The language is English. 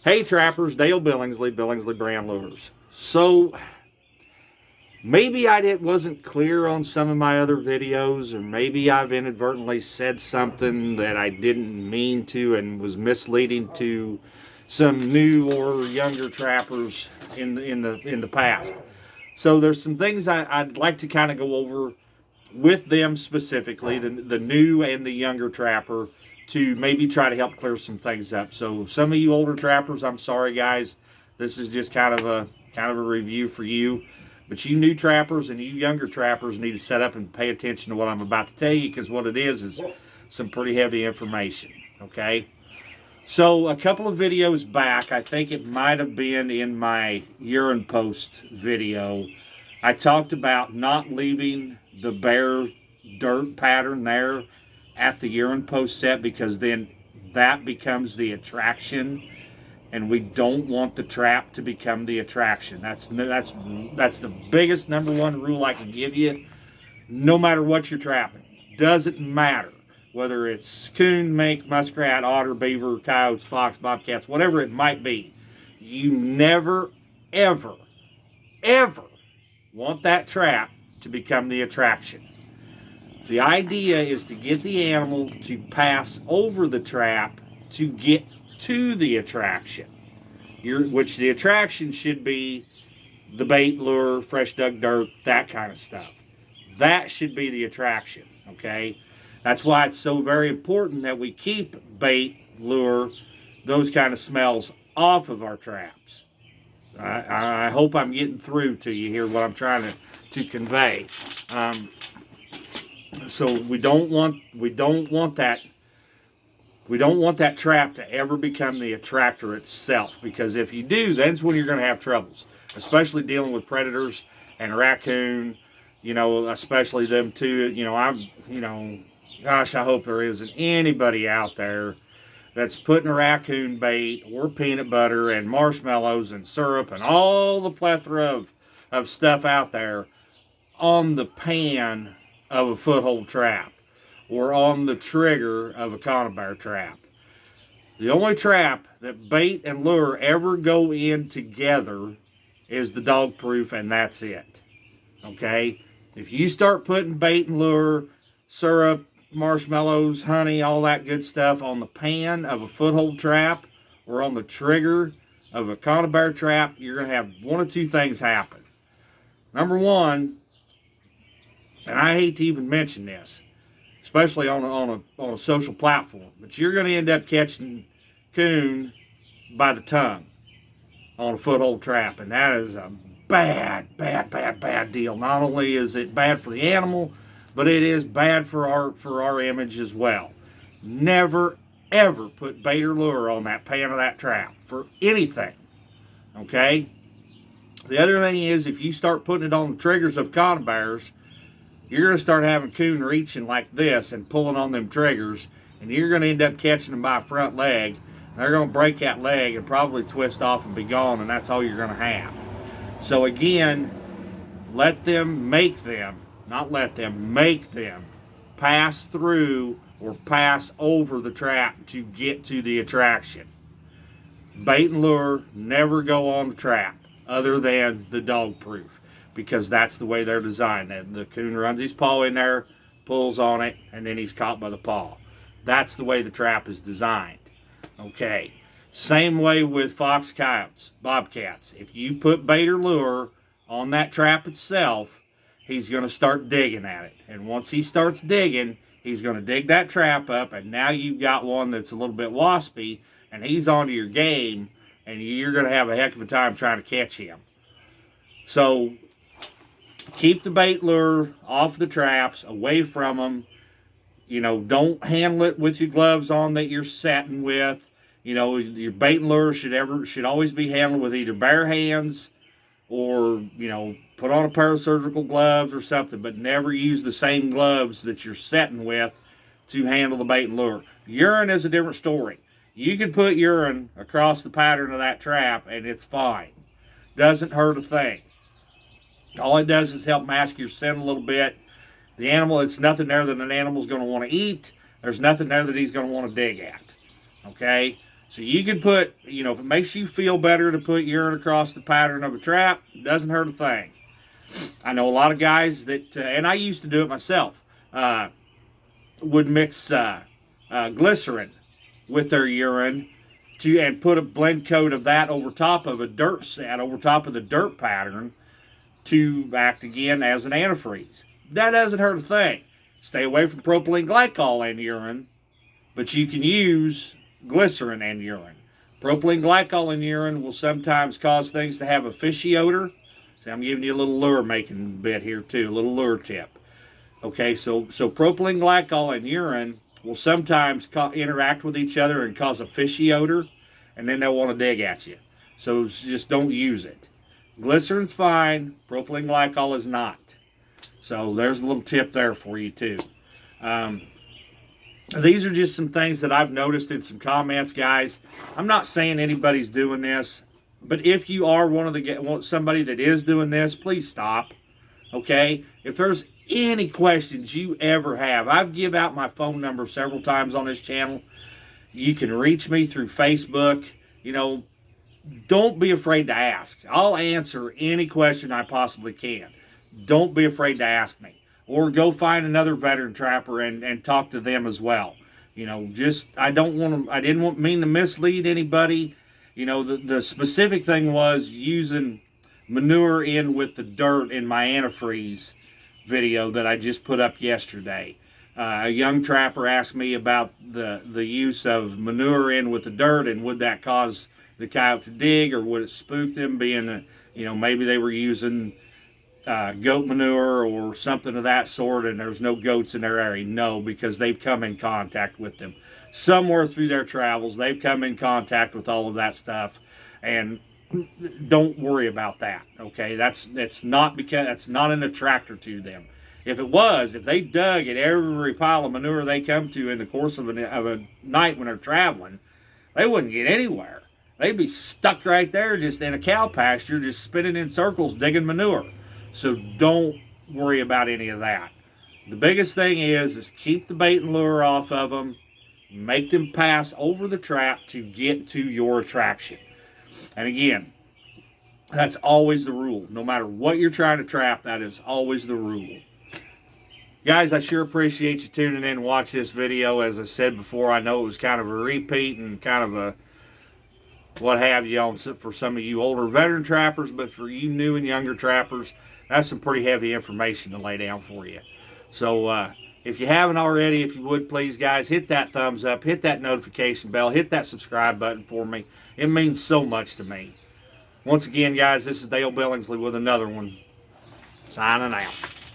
Hey trappers, Dale Billingsley, Billingsley Brand Lures. So maybe wasn't clear on some of my other videos, or maybe I've inadvertently said something that I didn't mean to and was misleading to some new or younger trappers in the past. So there's some things I'd like to kind of go over with them specifically, the new and the younger trapper, to maybe try to help clear some things up. So some of you older trappers, I'm sorry guys, this is just kind of a review for you. But you new trappers and you younger trappers need to set up and pay attention to what I'm about to tell you, because what it is some pretty heavy information, okay? So a couple of videos back, I think it might have been in my urine post video, I talked about not leaving the bare dirt pattern there at the urine post set, because then that becomes the attraction, and we don't want the trap to become the attraction. That's the biggest number one rule I can give you. No matter what you're trapping, doesn't matter whether it's coon, mink, muskrat, otter, beaver, coyotes, fox, bobcats, whatever it might be. You never, ever, ever want that trap to become the attraction. The idea is to get the animal to pass over the trap to get to the attraction, which the attraction should be the bait, lure, fresh dug dirt, that kind of stuff. That should be the attraction, okay? That's why it's so very important that we keep bait, lure, those kind of smells off of our traps. I hope I'm getting through to you here what I'm trying to convey. So we don't want that trap to ever become the attractor itself, because if you do, that's when you're going to have troubles, especially dealing with predators and raccoon, especially them two. Gosh, I hope there isn't anybody out there that's putting a raccoon bait or peanut butter and marshmallows and syrup and all the plethora of stuff out there on the pan of a foothold trap or on the trigger of a conibear trap. The only trap that bait and lure ever go in together is the dog proof, and that's it. Okay? If you start putting bait and lure, syrup, marshmallows, honey, all that good stuff on the pan of a foothold trap or on the trigger of a conibear trap, you're going to have one of two things happen. Number one, and I hate to even mention this, especially on a social platform, but you're going to end up catching coon by the tongue on a foothold trap, and that is a bad deal. Not only is it bad for the animal, but it is bad for our image as well. Never ever put bait or lure on that pan of that trap for anything. Okay? The other thing is, if you start putting it on the triggers of conibears, you're going to start having coon reaching like this and pulling on them triggers, and you're going to end up catching them by a front leg. They're going to break that leg and probably twist off and be gone, and that's all you're going to have. So again, make them pass through or pass over the trap to get to the attraction. Bait and lure never go on the trap other than the dog proof, because that's the way they're designed. The coon runs his paw in there, pulls on it, and then he's caught by the paw. That's the way the trap is designed. Okay. Same way with fox, coyotes, bobcats. If you put bait or lure on that trap itself, he's going to start digging at it. And once he starts digging, he's going to dig that trap up, and now you've got one that's a little bit waspy, and he's onto your game, and you're going to have a heck of a time trying to catch him. So keep the bait lure off the traps, away from them. Don't handle it with your gloves on that you're setting with. Your bait and lure should always be handled with either bare hands or, put on a pair of surgical gloves or something, but never use the same gloves that you're setting with to handle the bait and lure. Urine is a different story. You can put urine across the pattern of that trap and it's fine. Doesn't hurt a thing. All it does is help mask your scent a little bit. The animal, it's nothing there that an animal's going to want to eat. There's nothing there that he's going to want to dig at. Okay? So you can put, if it makes you feel better to put urine across the pattern of a trap, it doesn't hurt a thing. I know a lot of guys that, and I used to do it myself, would mix glycerin with their urine and put a blend coat of that over top of a dirt set, over top of the dirt pattern, to act again as an antifreeze. That doesn't hurt a thing. Stay away from propylene glycol and urine, but you can use glycerin and urine. Propylene glycol in urine will sometimes cause things to have a fishy odor. So I'm giving you a little lure making bit here too, a little lure tip. Okay, so propylene glycol and urine will sometimes interact with each other and cause a fishy odor, and then they'll want to dig at you. So just don't use it. Glycerin's fine, propylene glycol is not. So there's a little tip there for you too. These are just some things that I've noticed in some comments, guys. I'm not saying anybody's doing this, but if you are somebody that is doing this, please stop. Okay? If there's any questions you ever have, I've give out my phone number several times on this channel. You can reach me through Facebook. Don't be afraid to ask. I'll answer any question I possibly can. Don't be afraid to ask me. Or go find another veteran trapper and talk to them as well. I didn't mean to mislead anybody. The specific thing was using manure in with the dirt in my antifreeze video that I just put up yesterday. A young trapper asked me about the use of manure in with the dirt, and would that cause the coyote to dig, or would it spook them, being maybe they were using goat manure or something of that sort, and there's no goats in their area. No, because they've come in contact with them somewhere through their travels. They've come in contact with all of that stuff, and don't worry about that. Okay, that's not an attractor to them. If it was, if they dug at every pile of manure they come to in the course of a night when they're traveling, they wouldn't get anywhere. They'd be stuck right there, just in a cow pasture, just spinning in circles, digging manure. So don't worry about any of that. The biggest thing is keep the bait and lure off of them. Make them pass over the trap to get to your attraction. And again, that's always the rule. No matter what you're trying to trap, that is always the rule. Guys, I sure appreciate you tuning in and watch this video. As I said before, I know it was kind of a repeat and kind of a what have you for some of you older veteran trappers, but for you new and younger trappers, that's some pretty heavy information to lay down for you. So if you haven't already, if you would please, guys, hit that thumbs up, hit that notification bell, hit that subscribe button for me. It means so much to me. Once again, guys, this is Dale Billingsley with another one. Signing out.